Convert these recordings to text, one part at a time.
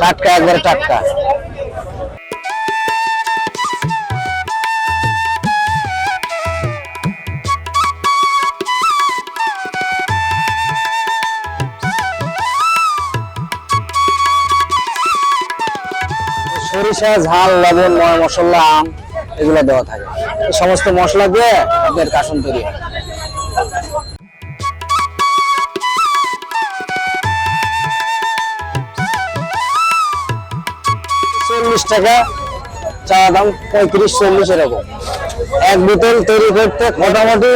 টাটকা একবারে টাটকা। সরিষা, ঝাল, লবণ, ময় মশলা, আম এগুলো দেওয়া থাকে। এই সমস্ত মশলা দিয়ে আপনার কাসন তৈরি হয়। 40 টাকা চা দাম, 35-40 এরকম। এক বোতল তৈরি করতে মোটামুটি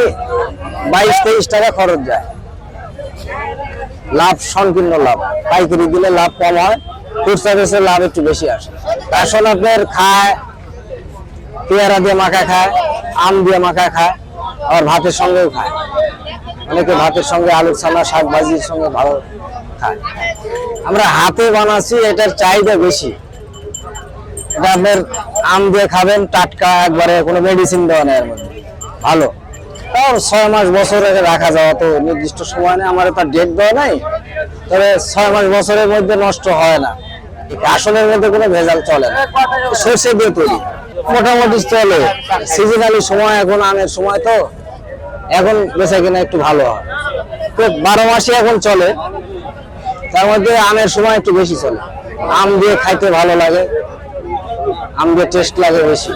22-23 টাকা খরচ যায়। লাভ সংকীর্ণ লাভ, পাইকারি দিলে লাভ কম হয়, খুচরা বেচে লাভ একটু বেশি আসে। কাসন আপনার খায় পেয়ারা দিয়ে মাখা খায়, আম দিয়ে মাখা খায়, আবার ভাতের সঙ্গেও খায়। অনেকে ভাতের সঙ্গে আলু ছানা শাক ভাজির সঙ্গে ভালো খায়। আমরা হাতে বানাচ্ছি, এটার চাহিদা বেশি। এটা আপনার আম দিয়ে খাবেন, টাটকা একবারে, কোনো মেডিসিন দেওয়া নেই এর মধ্যে, ভালো। তাও 6 মাস বছর রাখা যাওয়া, তো নির্দিষ্ট সময় নেই, আমার তার ডেট দেওয়া নাই, তবে 6 মাস বছরের মধ্যে নষ্ট হয় না। কাসনের মধ্যে কোনো ভেজাল চলে না। সর্ষে দিয়ে তৈরি, মোটামুটি চলে। সিজনালি সময়, এখন আমের সময়, তো এখন বেচা কিনা একটু ভালো হয়। তো 12 মাসই এখন চলে, তার মধ্যে আমের সময় একটু বেশি চলে। আম দিয়ে খাইতে ভালো লাগে, আম দিয়ে টেস্ট লাগে বেশি।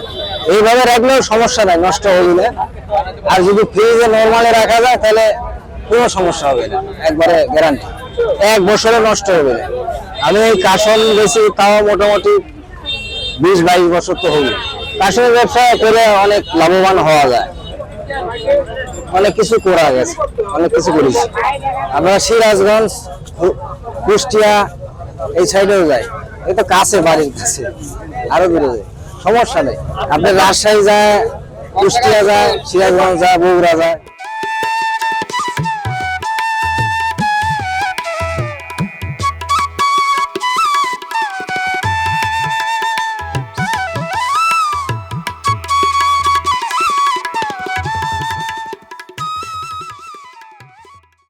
এইভাবে রাখলেও সমস্যা নাই, নষ্ট হয়ে গেলে। আর যদি ফ্রিজে নরমালে রাখা যায় তাহলে কোনো সমস্যা হবে না, একবারে গ্যারান্টি, 1 বছরে নষ্ট হবে না। আমি এই কাসন বেশি, তাও মোটামুটি 20-22 বছর তো হবে। কাসনের ব্যবসা করে অনেক লাভবান হওয়া যায়, অনেক কিছু করা গেছে, অনেক কিছু করেছি আমরা। সিরাজগঞ্জ, কুষ্টিয়া এই সাইডেও যাই, এই তো কাছে, বাড়ির কাছে, আরো দূরে যায়, সমস্যা নেই। আপনার রাজশাহী যায়, কুষ্টিয়া যায়, সিরাজগঞ্জ যায়, বগুড়া যায়।